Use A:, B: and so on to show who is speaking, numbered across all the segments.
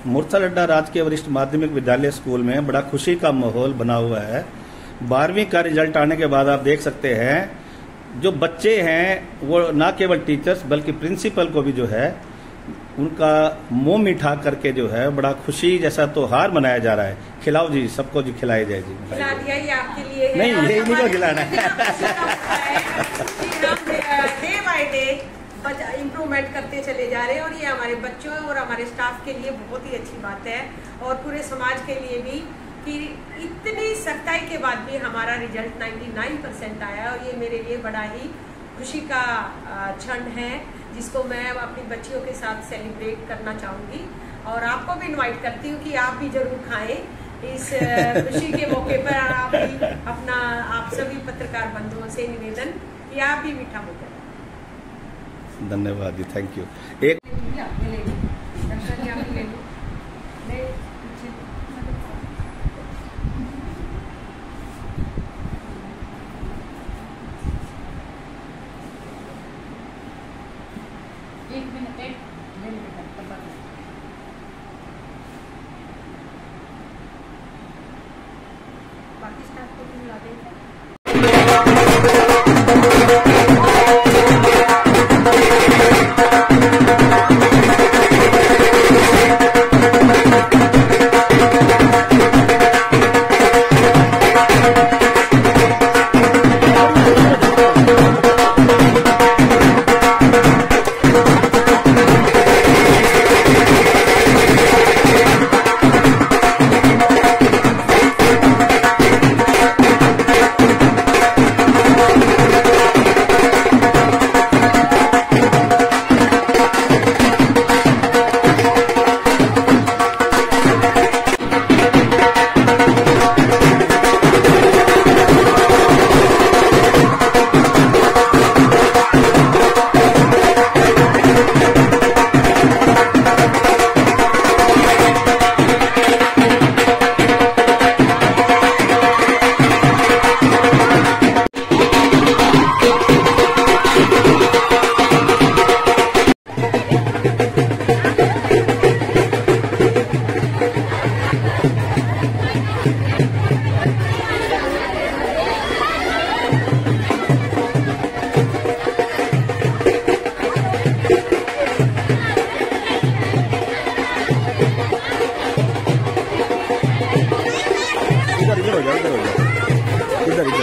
A: मुरथल अड्डा राजकीय वरिष्ठ माध्यमिक विद्यालय स्कूल में बड़ा खुशी का माहौल बना हुआ है। 12वीं का रिजल्ट आने के बाद आप देख सकते हैं जो बच्चे हैं वो न केवल टीचर्स बल्कि प्रिंसिपल को भी जो है उनका मुंह मीठा करके जो है बड़ा खुशी जैसा त्योहार मनाया जा रहा है। खिलाओ जी, सबको जी खिलाया जाए जी।
B: खिला दिया ये आपके लिए
A: नहीं, ये इन्हीं को खिलाना है।
B: डे बाय डे इम्प्रूवमेंट करते चले जा रहे हैं और ये हमारे बच्चों और हमारे स्टाफ के लिए बहुत ही अच्छी बात है और पूरे समाज के लिए भी कि इतनी सख्ताई के बाद भी हमारा रिजल्ट 99% आया और ये मेरे लिए बड़ा ही खुशी का क्षण है जिसको मैं अपनी बच्चियों के साथ सेलिब्रेट करना चाहूँगी और आपको भी इनवाइट करती हूँ कि आप भी जरूर खाएं इस खुशी के मौके पर। आप सभी पत्रकार बंधुओं से निवेदन कि आप भी मीठा होकर।
A: धन्यवाद जी, थैंक यू। एक
B: बाकी स्टाफ को भी मिला देंगे। इधर इधर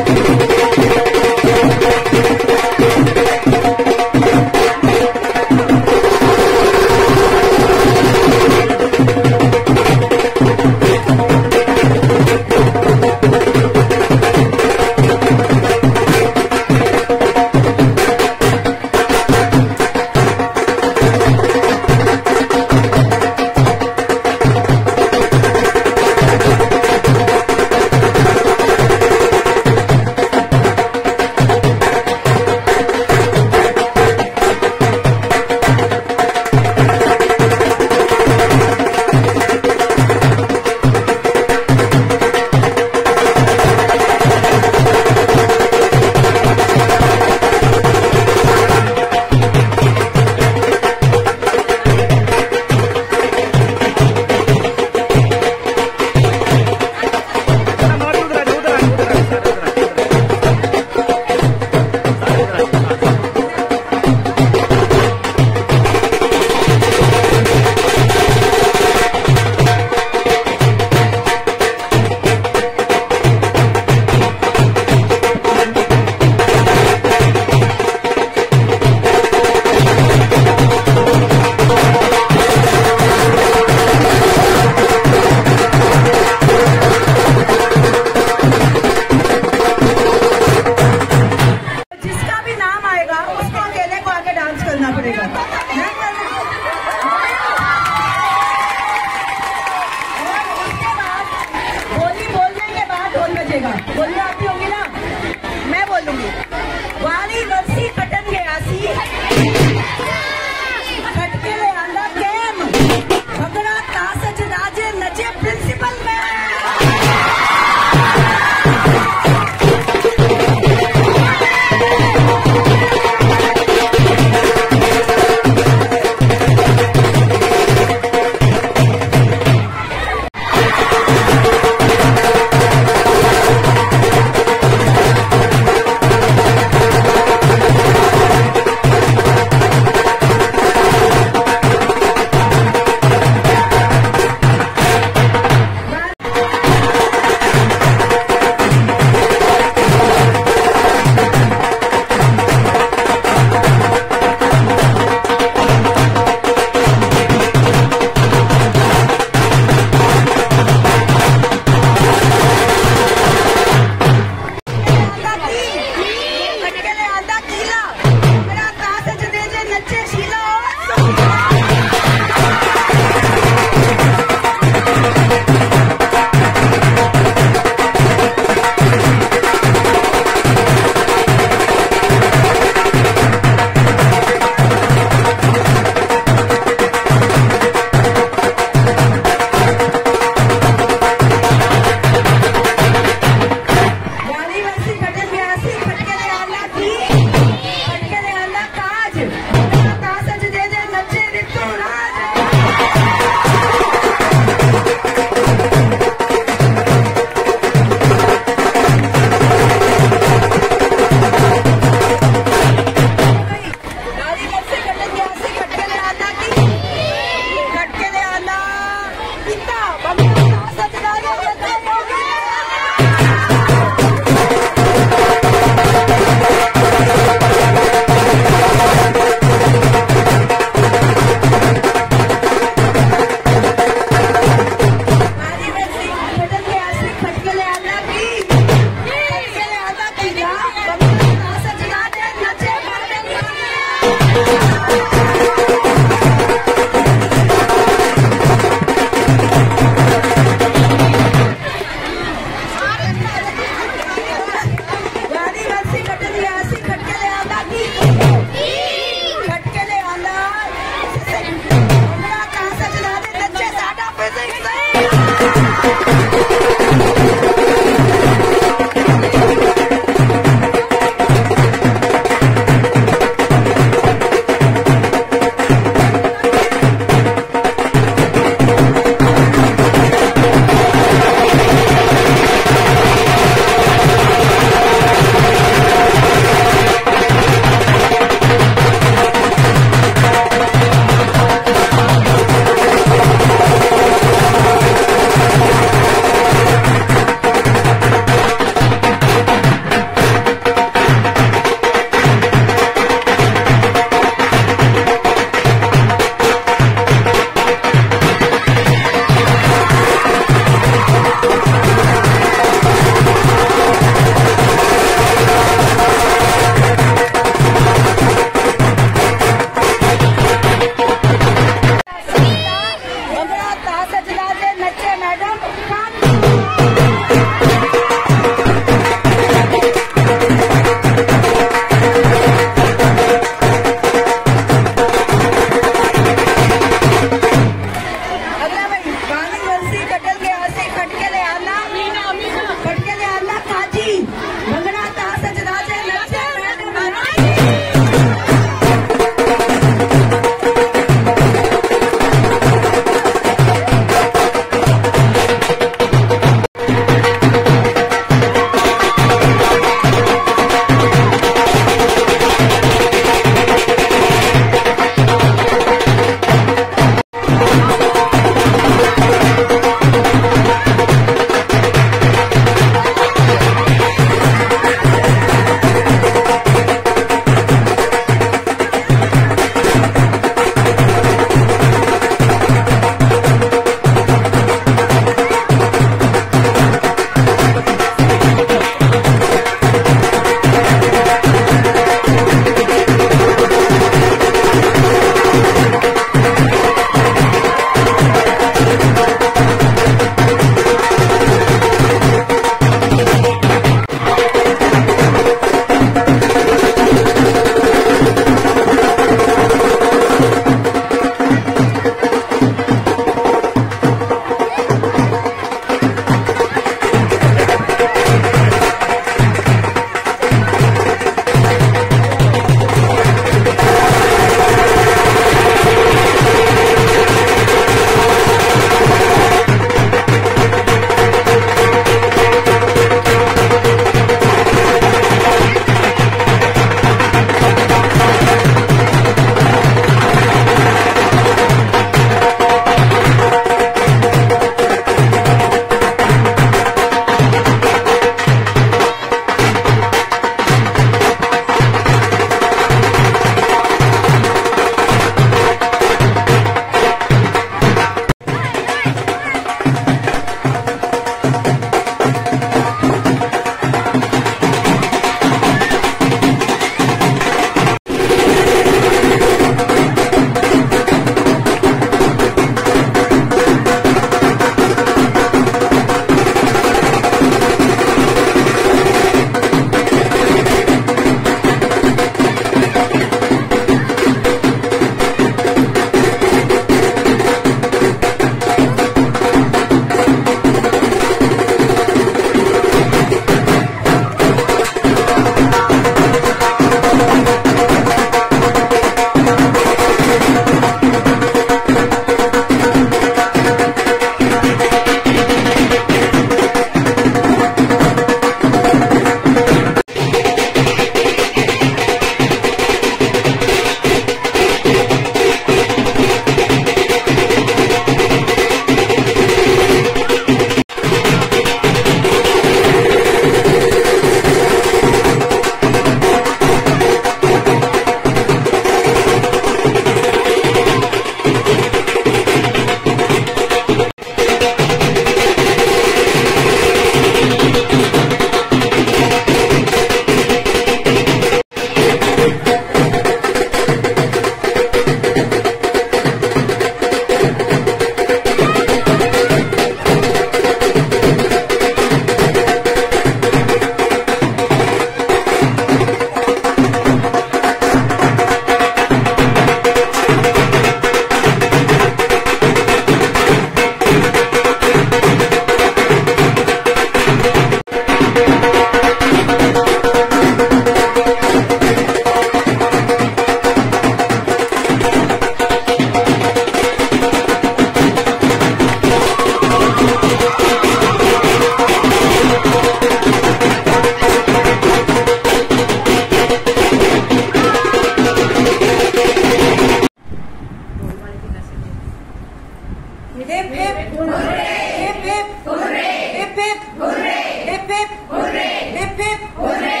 B: hip hip hooray, hip hip hooray, hip hip hooray, hip hip hooray, hip hip hooray.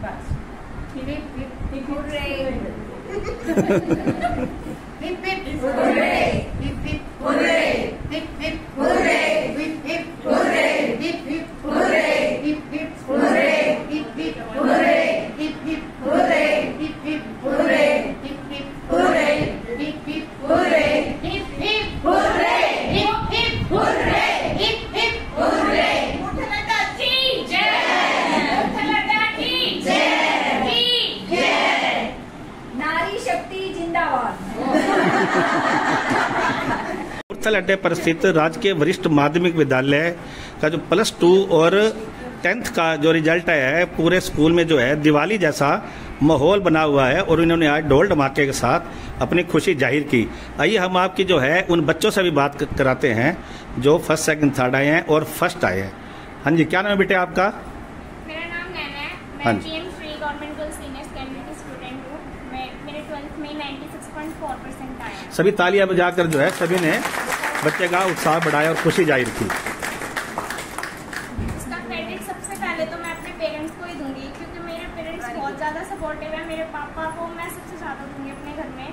B: बस hip hip hooray, hip hip hooray, hip hip hooray, hip hip hooray, hip hip hooray, hip hip hooray, hip hip hooray, hip hip hooray, hip hip hooray, hip hip hooray, hip hip hooray, hip hip hooray, hip hip hooray, hip hip hooray, hip hip hooray. मुठलटा की जय, मुठलटा की जय, की जय। नारी शक्ति जिंदाबाद।
A: मुरथल अड्डे पर स्थित राजकीय वरिष्ठ माध्यमिक विद्यालय का जो +2 और 10th का जो रिजल्ट है, पूरे स्कूल में जो है दिवाली जैसा माहौल बना हुआ है और इन्होंने आज ढोल धमाके के साथ अपनी खुशी जाहिर की। आइए हम आपकी जो है उन बच्चों से भी बात कराते हैं जो 1st, 2nd, 3rd आए हैं और 1st आए हैं। हाँ जी, क्या नाम है बेटे आपका?
C: मेरा नाम नैना है।
A: हाँ
C: मैं
A: जी।
C: GM Shri government girls senior secondary की स्टूडेंट हूँ। मेरे 12th में 96.4% आया।
A: सभी तालियां बजाकर जो है सभी ने बच्चे का उत्साह बढ़ाया और खुशी जाहिर की।
C: इसका क्रेडिट सबसे पहले तो मैं अपने पेरेंट्स को ही दूंगी, क्योंकि मेरे पेरेंट्स बहुत ज़्यादा सपोर्टिव है। मेरे पापा को मैं सबसे ज़्यादा दूंगी अपने घर में,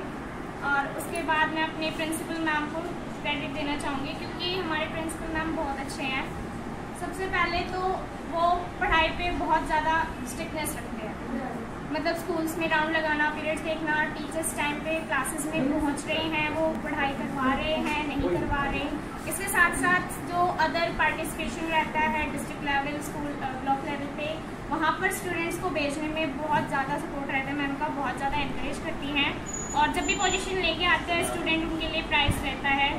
C: और उसके बाद मैं अपने प्रिंसिपल मैम को क्रेडिट देना चाहूँगी, क्योंकि हमारे प्रिंसिपल मैम बहुत अच्छे हैं। सबसे पहले तो वो पढ़ाई पे बहुत ज़्यादा स्ट्रिक्टनेस रखते हैं, मतलब स्कूल्स में राउंड लगाना, पीरियड्स देखना, टीचर्स टाइम पे क्लासेस में पहुंच रहे हैं, वो पढ़ाई करवा रहे हैं, नहीं करवा रहे। इसके साथ साथ जो अदर पार्टिसिपेशन रहता है district level, school block level पे, वहाँ पर स्टूडेंट्स को भेजने में बहुत ज़्यादा सपोर्ट रहता है। मैम का बहुत ज़्यादा इंकरेज करती हैं, और जब भी पोजीशन लेके आते हैं स्टूडेंट, उनके लिए प्राइज़ रहता है।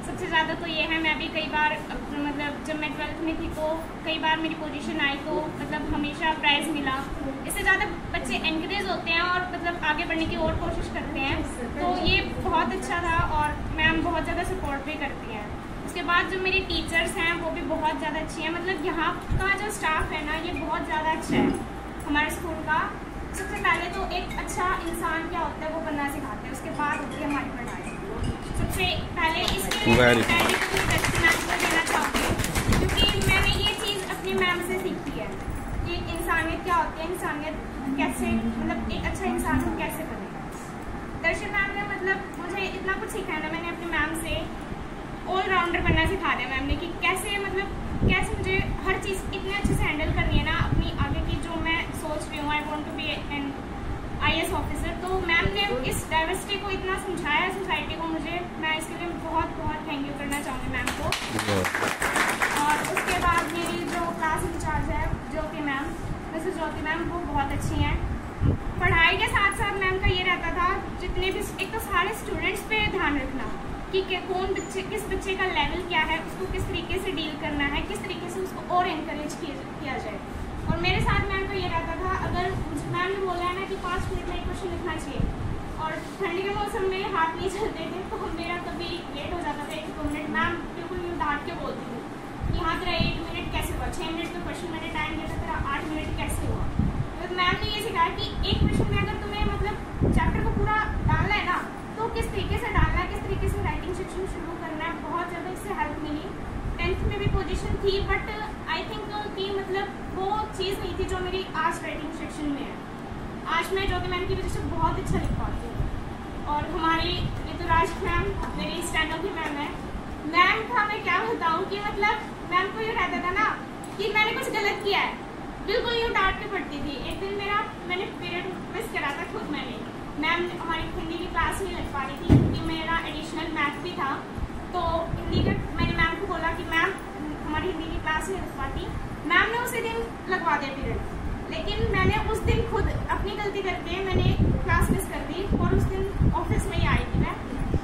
C: सबसे ज़्यादा तो ये है, मैं भी कई बार मतलब जब मैं 12th में थी तो कई बार मेरी पोजीशन आई तो मतलब हमेशा प्राइज़ मिला। इससे ज़्यादा बच्चे एनकरेज होते हैं और मतलब आगे बढ़ने की और कोशिश करते हैं, तो ये बहुत अच्छा था। और मैम बहुत ज़्यादा सपोर्ट भी करती हैं। उसके बाद जो मेरी टीचर्स हैं वो भी बहुत ज़्यादा अच्छी हैं। मतलब यहाँ का जो स्टाफ है ना, ये बहुत ज़्यादा अच्छा है हमारे स्कूल का। सबसे पहले तो एक अच्छा इंसान क्या होता है वो बनना सिखाते हैं, उसके बाद होती है हमारी पढ़ाई। सबसे पहले इसके लिए क्रेडिट मैम को देना चाहूँगी, क्योंकि मैंने ये चीज़ अपनी मैम से सीखी है कि इंसानियत क्या होती है, इंसानियत कैसे, मतलब एक अच्छा इंसान को कैसे बने। दर्शन मैम ने मतलब मुझे इतना कुछ सिखाया ना, मैंने अपनी मैम से ऑलराउंडर बनना सिखा दिया मैम ने, कि कैसे मतलब कैसे मुझे हर चीज़ इतने अच्छे से हैंडल करनी है ना अपनी आगे की जो मैं सोच रही हूँ, I want to be an IAS officer. तो मैम ने इस डाइवर्सिटी को इतना समझाया सोसाइटी को मुझे, मैं इसके लिए बहुत बहुत थैंक यू करना चाहूँगी मैम को। और उसके बाद मेरी जो क्लास इंचार्ज है ज्योति मैम, मिसेस ज्योति मैम, वो बहुत अच्छी हैं। पढ़ाई के साथ साथ मैम का ये रहता था, जितने भी एक तो सारे स्टूडेंट्स पे ध्यान रखना कि कौन बच्चे, किस बच्चे का लेवल क्या है, उसको किस तरीके से डील करना है, किस तरीके से उसको और इनकरेज किया जाए। और मेरे साथ मैम को ये रहता था, अगर मैम ने बोला है ना कि 5 मिनट में एक क्वेश्चन लिखना चाहिए, और ठंडी के मौसम में हाथ नहीं चलते थे तो मेरा कभी लेट हो जाता था 1-2 मिनट, मैम बिल्कुल यूँ डांट के बोलती थी कि हाँ तेरा 1 मिनट कैसे हुआ, 6 मिनट तो क्वेश्चन मैंने टाइम दिया था, तेरा 8 मिनट कैसे हुआ। तो मैम ने ये सिखाया कि एक क्वेश्चन में अगर तुम्हें मतलब चैप्टर को पूरा डालना है ना, तो किस तरीके से डालना है, किस तरीके से राइटिंग सेक्शन शुरू करना है। बहुत ज़्यादा इससे हेल्प मिली। 10th में भी पोजीशन थी, बट आई थिंक कि मतलब वो चीज़ नहीं थी जो मेरी आज राइटिंग सेक्शन में है। आज मैं ज्योति मैम की वजह से बहुत अच्छा लिख पाती हूँ। और हमारी ऋतुराज मैम मेरी स्टैंडअप की मैम है। मैम का मैं क्या बताऊँ कि मतलब मैम को ये रहता था ना कि मैंने कुछ गलत किया है, बिल्कुल यूँ डांट के पड़ती थी। एक दिन मैंने पीरियड मिस करा था खुद मैंने, मैम हमारी हिंदी की क्लास नहीं लग पा रही थी क्योंकि मेरा एडिशनल मैथ भी था। तो हिंदी का मैंने मैम को बोला कि मैम हमारी हिंदी की क्लास नहीं लग पाती। मैम ने उसी दिन लगवा दिया पीरियड, लेकिन मैंने उस दिन खुद अपनी गलती करके मैंने क्लास मिस कर दी और उस दिन ऑफिस में ही आई थी मैं।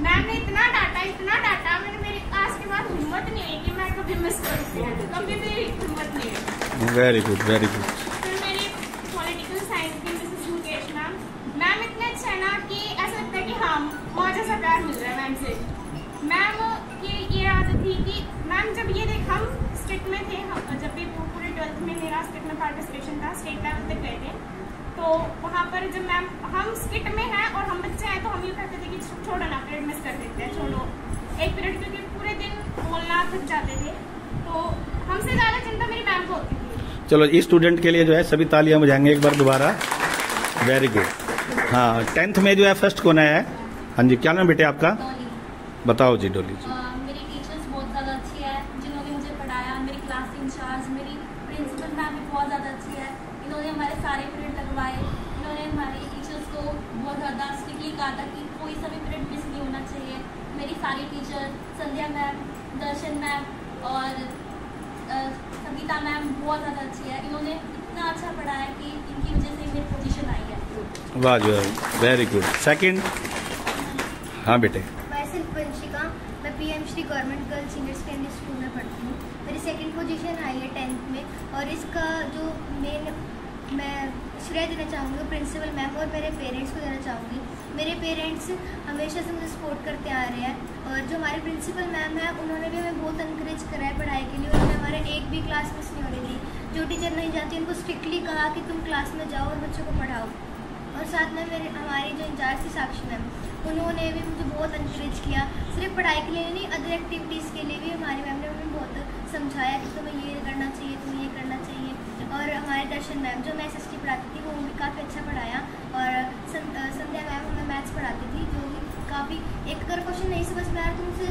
C: मैम ने इतना डांटा, मैंने मेरी आज के बाद हिम्मत नहीं हुई कि मैं कभी मिस करूँ, कभी भी हिम्मत नहीं हुई।
A: Very good, very good.
C: फिर मेरी पॉलिटिकल साइंस की मिसेस मुकेश मैम इतने अच्छे है ना कि ऐसा लगता है कि हाँ मौज जैसा प्यार मिल रहा है मैम से। मैम की ये आदत थी कि मैम जब ये देख हम स्टेट में थे, जब भी पूरे 12th में मेरा स्टेट में पार्टिसिपेशन था, स्टेट लेवल तक गए थे, तो वहाँ पर जब मैम हम स्किट में हैं और हम बच्चे हैं तो हम ये कहते थे कि छोड़ो ना, पीरियड मिस कर देते हैं, छोड़ो थक जाते थे, तो हमसे ज़्यादा चिंता मेरी मैम को होती थी।
A: चलो इस स्टूडेंट के लिए जो है सभी तालियां बजाएंगे एक बार दोबारा। Very good. हाँ, 10th में जो है फर्स्ट कौन आया है? हाँ जी, क्या नाम बेटे आपका? बताओ जी डोली जी।
D: मेरी टीचर्स बहुत ज़्यादा अच्छी है जिन्होंने मुझे पढ़ाया। मेरी क्लास इंचार्ज, मेरी प्रिंसिपल मैम भी बहुत ज़्यादा अच्छी है। इन्होंने हमारे सारे पीरियड लगवाए। इन्होंने हमारी टीचर्स को बहुत ज़्यादा स्ट्रिक्टली कहा था कि कोई सा भी पीरियड मिस नहीं होना चाहिए। मेरी सारी टीचर संध्या मैम, दर्शन मैम और संगीता मैम बहुत ज़्यादा अच्छी है। इन्होंने इतना अच्छा पढ़ाया कि इनकी वजह से मेरी पोजीशन आई है।
A: वाह जी, वेरी गुड। सेकंड? हाँ बेटे।
E: मैं सिर्फ वंशिका, मैं PM Shri government girls senior secondary school में पढ़ती हूँ। मेरी सेकंड पोजीशन आई है 10th में, और इसका जो मेन मैं श्रेय देना चाहूँगी प्रिंसिपल मैम और मेरे पेरेंट्स को देना चाहूँगी। मेरे पेरेंट्स हमेशा से मुझे सपोर्ट करते आ रहे हैं, और जो हमारे प्रिंसिपल मैम हैं उन्होंने भी हमें बहुत इनकरेज करा है पढ़ाई के लिए। उन्होंने हमारे एक भी क्लास मिस नहीं होने दी। जो टीचर नहीं जाती उनको स्ट्रिक्टली कहा कि तुम क्लास में जाओ और बच्चों को पढ़ाओ। और साथ में हमारी जो इंचार्ज थी साक्षी मैम, उन्होंने भी मुझे बहुत इनकरेज किया। सिर्फ पढ़ाई के लिए नहीं, अदर एक्टिविटीज़ के लिए भी हमारी मैम ने हमें बहुत समझाया कि तुम्हें ये करना चाहिए, तुम्हें ये करना चाहिए। और हमारे दर्शन मैम जो मैं SST पढ़ाती थी, वो भी काफ़ी अच्छा पढ़ाया। और संध्या मैम हमें मैथ्स पढ़ाती थी, जो भी काफ़ी एक अगर क्वेश्चन नहीं समझ में आ रहा तो मुझसे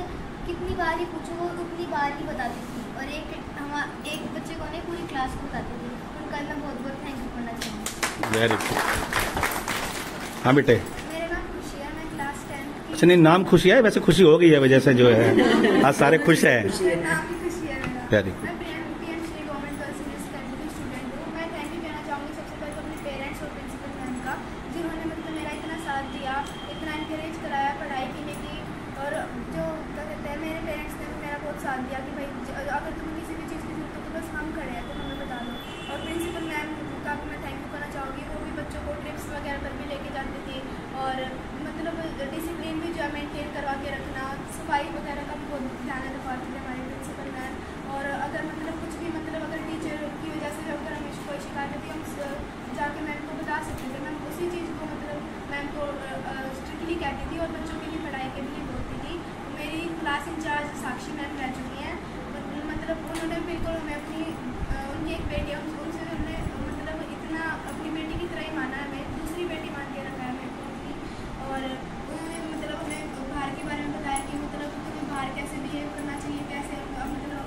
E: कितनी बार ही पूछो, वो उतनी बार ही बताती थी। और एक बच्चे को नहीं, पूरी क्लास को बताती थी। उनका मैं बहुत बहुत थैंक यू करना चाहूँगी।
A: Very good. हाँ बेटे।
E: मेरा नाम खुशी है, मैं क्लास 10th की।
A: अच्छा, नहीं नाम खुशी है, वैसे खुशी हो गई है वजह से जो है आज सारे खुश हैं।
E: नाम भी खुशी है मेरा।
A: Very good.
E: मैं PM Shri government girls senior secondary की स्टूडेंट हूँ। मैं थैंक यू कहना चाहूँगी सबसे पहले तो अपने पेरेंट्स और प्रिंसिपल मैम का, जिन्होंने मतलब मेरा इतना साथ दिया, इतना इनकरेज कराया पढ़ाई के लिए की। और जो क्या कहते हैं, मेरे पेरेंट्स ने भी मेरा बहुत साथ दिया कि भाई अगर तुम्हें किसी भी चीज़ की जरूरत हो तो बस हम खड़े हैं, तो हमें बता दो। और प्रिंसिपल मैम का भी मैं थैंक यू करना चाहूँगी। वो भी बच्चों को ट्रिप्स वगैरह पर भी लेके जाती थी, और मतलब डिसिप्लिन भी जो है मेनटेन करवा के रखना, सफाई वगैरह का भी बहुत ध्यान रखवाती थी हमारे प्रिंसिपल मैम। और अगर मतलब कुछ भी मतलब अगर टीचर की वजह से अगर हमें कोई शिकायत होती है, हम जाके मैम को बता सकते थे। मैम उसी चीज़ को मतलब मैम को स्ट्रिक्टली कहती थी, और बच्चों के लिए पढ़ाई के लिए बोलती थी। मेरी क्लास इंचार्ज साक्षी मैम रह चुकी हैं। मतलब उन्होंने बिल्कुल हमें अपनी उनकी एक बेटी है, उनसे उन्होंने मतलब इतना अपनी बेटी की तरह ही माना है, हमें दूसरी बेटी मान के रखा है मेरे को उनकी। और उन्होंने मतलब हमें बाहर के बारे में बताया कि मतलब तुम्हें बाहर कैसे बिहेव करना चाहिए, कैसे मतलब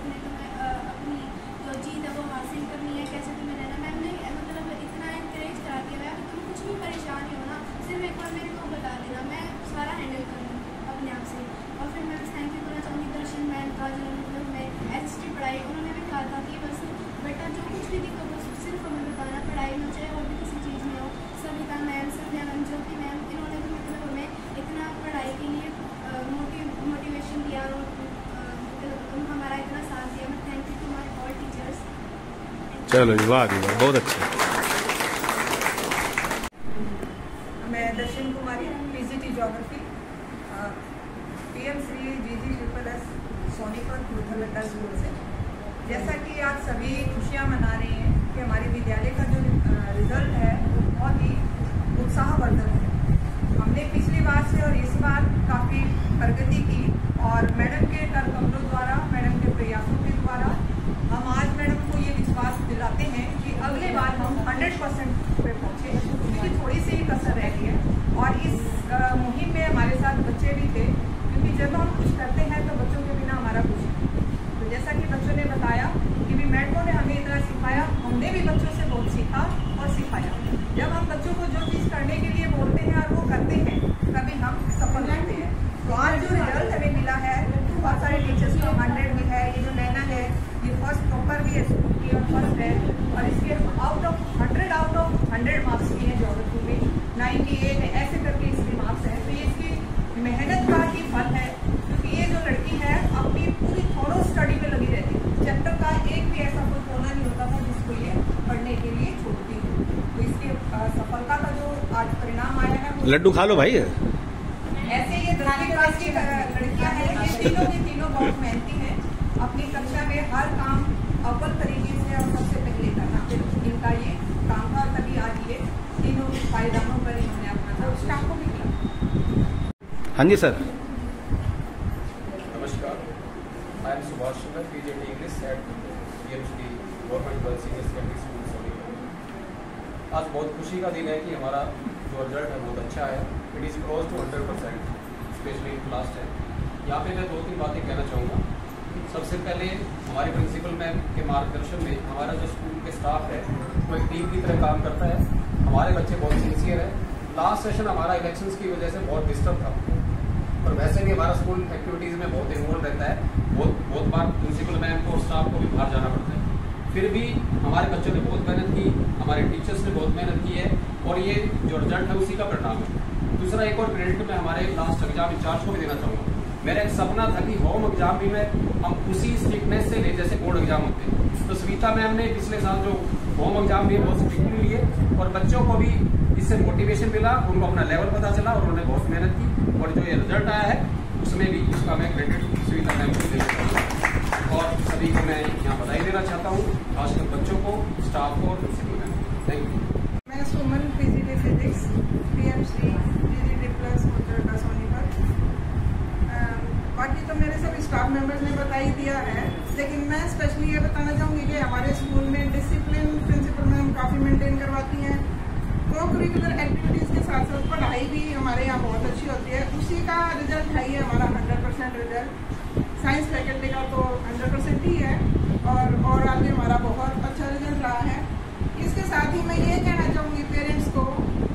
E: अपनी जो चीज़ है वो हासिल करनी है, कैसे तुम्हें रहना। मैम ने मतलब इतना इनकरेज करा दिया है कि तुम कुछ भी परेशान नहीं होना, सिर्फ एक बार मेरे को बता देना, मैं सारा हैंडल करूँगी अपने आप से। और फिर मैं थैंक यू करना चाहूँगी दर्शन मैम का, जिन्होंने मतलब मैं SST पढ़ाई। उन्होंने भी कहा था कि बस बेटा जो कुछ भी दिक्कत हो सिर्फ हमें बताना, पढ़ाई में चाहे और भी किसी चीज़ में हो। सविता मैम, संध्या मैम, ज्योति मैम, इन्होंने भी मतलब हमें इतना पढ़ाई के लिए मोटिवेशन दिया और मतलब हमारा इतना साथ दिया। मैं thank you to my all teachers.
A: चलो जी, वाह जी वाह, बहुत अच्छा।
F: मैं Darshan Kumari, PGT geography, PM Shri GG/SSS Sonipat Gurthaladda school से। जैसा कि आज सभी खुशियां मना रहे हैं कि हमारे विद्यालय का जो रिजल्ट है वो बहुत ही उत्साहवर्धक है। हमने पिछली बार से और इस बार काफ़ी प्रगति की, और मैडम के कर कमलों द्वारा, मैडम के प्रयासों के द्वारा हम आज मैडम को ये विश्वास दिलाते हैं कि अगले बार हम 100% पे पहुँचे, क्योंकि थोड़ी सी ही कसर रह गई है। और इस मुहिम में हमारे साथ बच्चे भी थे, क्योंकि जब हम कुछ करते हैं तो बच्चों के बिना हमारा कुछ नहीं। तो जैसा कि बच्चों ने बताया कि भी मैडमों ने हमें इतना सिखाया, हमने भी बच्चों से बहुत सीखा और सिखाया। जब हम बच्चों को जो चीज़ करने के लिए बोलते हैं और वो करते हैं, तभी हम सफल होते हैं। तो आज जो रिजल्ट हमें मिला है, बहुत सारे टीचर्स को 100 भी है। ये जो नैना है ये फर्स्ट टॉपर भी है स्कूल की और फर्स्ट है, और इसके आउट ऑफ 100 मार्क्स भी हैं ज्योग्राफी में, 98 ऐसे करके इसके मार्क्स हैं। तो ये इसकी मेहनत का ही फल है, क्योंकि ये जो लड़की है अपनी पूरी थोड़ो स्टडी पे लगी रहती है। चैप्टर का एक भी ऐसा कोई कोना नहीं होता था जिसको ये पढ़ने के लिए छोड़ती है। तो इसके सफलता का जो आज परिणाम आया है,
A: लड्डू खा लो भाई।
F: ऐसे ये 10वीं क्लास की लड़कियां हैं, ये तीनों की तीनों बहुत मेहनती हैं। अपनी कक्षा में हर काम अव्वल तरीके से और सबसे पहले करना इनका ये काम था, तभी आज ये तीनों पायदानों पर इन्होंने अपना स्टाफ को भी किया।
A: हाँ जी सर।
G: नमस्कार, I am Subhash Chandra PGT English at PMC government girls senior secondary school Sonipat. आज बहुत खुशी का दिन है कि हमारा जो रिजल्ट है बहुत अच्छा है। It is close to 100%, specially in class 10। यहाँ पे मैं 2-3 बातें कहना चाहूँगा। सबसे पहले हमारे प्रिंसिपल मैम के मार्गदर्शन में हमारा जो स्कूल के स्टाफ है वो एक टीम की तरह काम करता है। हमारे बच्चे बहुत सिंसियर है। लास्ट सेशन हमारा इलेक्शंस की वजह से बहुत डिस्टर्ब था, और वैसे भी हमारा स्कूल एक्टिविटीज़ में बहुत इन्वॉल्व रहता है। बहुत बार प्रिंसिपल मैम को और स्टाफ को भी बाहर जाना पड़ता है। फिर भी हमारे बच्चों ने बहुत मेहनत की, हमारे टीचर्स ने बहुत मेहनत की है, और ये जो रिजल्ट है उसी का परिणाम है। दूसरा, एक और क्रेडिट मैं हमारे लास्ट एग्जाम इंचार्ज को भी देना चाहूँगा। मेरा एक सपना था कि होम एग्जाम भी मैं हम उसी स्ट्रिक्टनेस से ले जैसे बोर्ड एग्जाम होते हैं। तो सविता मैम ने पिछले साल जो होम एग्जाम लिए बहुत स्ट्रिक्टली लिए, और बच्चों को भी इससे मोटिवेशन मिला, उनको अपना लेवल पता चला और उन्होंने बहुत मेहनत की, और जो ये रिजल्ट आया है उसमें भी इसका मैं क्रेडिट सविता मैम को देना चाहूँगा। और सभी को मैं यहाँ बधाई देना चाहता हूँ, खासकर बच्चों को, स्टाफ को और प्रिंसिपल मैम को। Thank you.
F: मैं Suman PGT physics PMC PGT plus Sonipat. बाकी तो मेरे सभी स्टाफ मेंबर्स ने बता ही दिया है, लेकिन मैं स्पेशली ये बताना चाहूँगी कि हमारे स्कूल में डिसिप्लिन प्रिंसिपल मैम काफ़ी मेंटेन करवाती हैं। को करिकुलर एक्टिविटीज़ के साथ साथ पढ़ाई भी हमारे यहाँ बहुत अच्छी होती है। उसी का रिजल्ट है ये हमारा 100% रिजल्ट। साइंस फैकल्टी का तो 100% ही है, और ओवरऑल भी हमारा बहुत अच्छा रिजल्ट रहा है। इसके साथ ही मैं ये कहना चाहूँगी पेरेंट्स को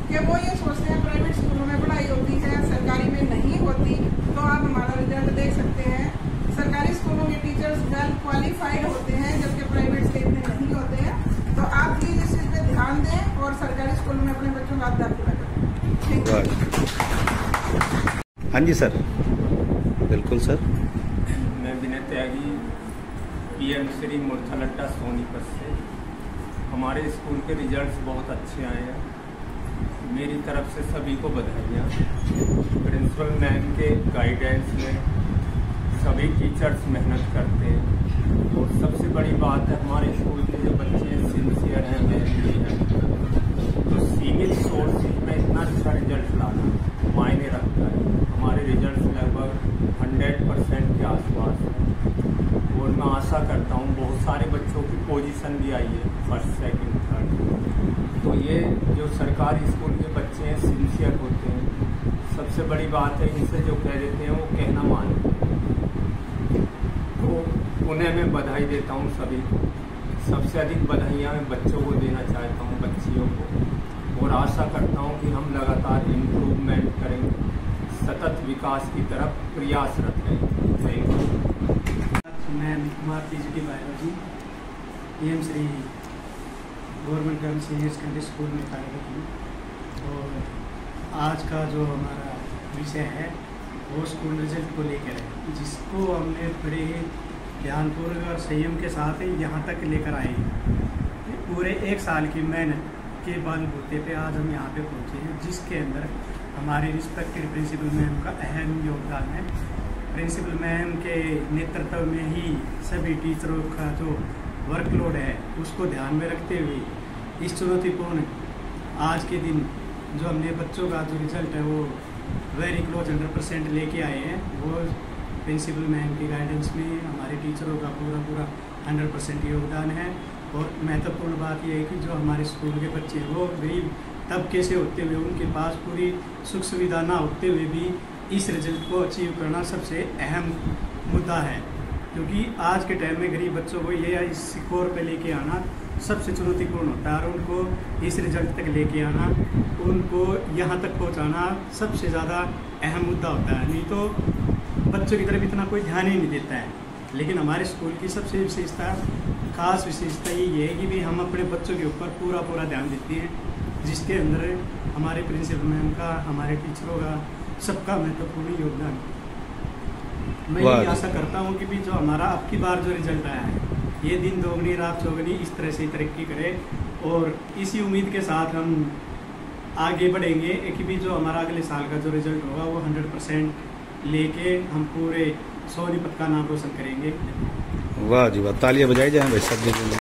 F: कि वो ये सोचते हैं प्राइवेट स्कूलों में पढ़ाई होती है, सरकारी में नहीं होती। तो आप हमारा रिजल्ट देख सकते हैं, सरकारी स्कूलों के टीचर्स वेल क्वालिफाइड होते हैं, जबकि प्राइवेट से इतने नहीं होते हैं। तो आप प्लीज इस चीज़ पे ध्यान दें और सरकारी स्कूलों में अपने बच्चों का दाखिला करें।
A: हाँ जी सर, बिल्कुल सर।
H: मैं विनय त्यागी पीएम श्री मूर्थलट्टा सोनीपत से। हमारे स्कूल के रिजल्ट्स बहुत अच्छे आए हैं। मेरी तरफ से सभी को बधाइयाँ। प्रिंसिपल मैम के गाइडेंस में सभी टीचर्स मेहनत करते हैं, और सबसे बड़ी बात है हमारे स्कूल के जो बच्चे सिंसियर हैं, मेहनती हैं। तो सीमित सोर्सेज में इतना अच्छा रिजल्ट लाना मायने रखता है। हमारे रिजल्ट लगभग 100% के आसपास है, और मैं आशा करता हूँ बहुत सारे बच्चों की पोजीशन भी आई है, फर्स्ट, सेकंड, थर्ड। तो ये जो सरकारी स्कूल के बच्चे हैं सिंसियर होते हैं। सबसे बड़ी बात है, इनसे जो कह देते हैं वो कहना मानते हैं। तो उन्हें मैं बधाई देता हूँ सभी को। सबसे अधिक बधाइयाँ मैं बच्चों को देना चाहता हूँ, बच्चियों को, और आशा करता हूँ कि हम लगातार इम्प्रूवमेंट करेंगे, सतत विकास की तरफ प्रयासरत रहेंगे। Thank you.
I: मैं Kumar PGT biology PM Shri government girls senior secondary school में कार्यरत हूँ, और आज का जो हमारा विषय है वो स्कूल रिजल्ट को लेकर है, जिसको हमने बड़े ही ध्यानपूर्वक और संयम के साथ यहाँ तक लेकर आए हैं। पूरे 1 साल की मेहनत के बलबूते पे आज हम यहाँ पे पहुँचे हैं, जिसके अंदर हमारे रिस्पेक्टेड प्रिंसिपल मैम का अहम योगदान है। प्रिंसिपल मैम के नेतृत्व में ही सभी टीचरों का जो वर्कलोड है उसको ध्यान में रखते हुए इस चुनौतीपूर्ण आज के दिन जो हमने बच्चों का जो रिजल्ट है वो वेरी क्लोज 100% लेके आए हैं। वो प्रिंसिपल मैम की गाइडेंस में हमारे टीचरों का पूरा 100% योगदान है। और महत्वपूर्ण बात यह है कि जो हमारे स्कूल के बच्चे वो गरीब तबके से होते हुए, उनके पास पूरी सुख सुविधा ना होते हुए भी इस रिजल्ट को अचीव करना सबसे अहम मुद्दा है, क्योंकि आज के टाइम में गरीब बच्चों को ये इस स्कोर पे लेके आना सबसे चुनौतीपूर्ण होता है, और उनको इस रिजल्ट तक लेके आना, उनको यहाँ तक पहुँचाना सबसे ज़्यादा अहम मुद्दा होता है। नहीं तो बच्चों की तरफ इतना कोई ध्यान ही नहीं देता है। लेकिन हमारे स्कूल की सबसे विशेषता, खास विशेषता ये है कि भी हम अपने बच्चों के ऊपर पूरा ध्यान देते हैं, जिसके अंदर हमारे प्रिंसिपल मैम का, हमारे टीचरों का, सबका महत्वपूर्ण योगदान। मैं ये आशा करता हूँ कि भी जो हमारा अब की बार जो रिजल्ट आया है ये दिन दोगुनी रात चौगुनी इस तरह से तरक्की करे, और इसी उम्मीद के साथ हम आगे बढ़ेंगे कि भी जो हमारा अगले साल का जो रिजल्ट होगा वो 100% लेके हम पूरे सोनीपत का नाम रोशन करेंगे।
A: वाह जी वाह, तालियां बजाई जाएं भाई सब।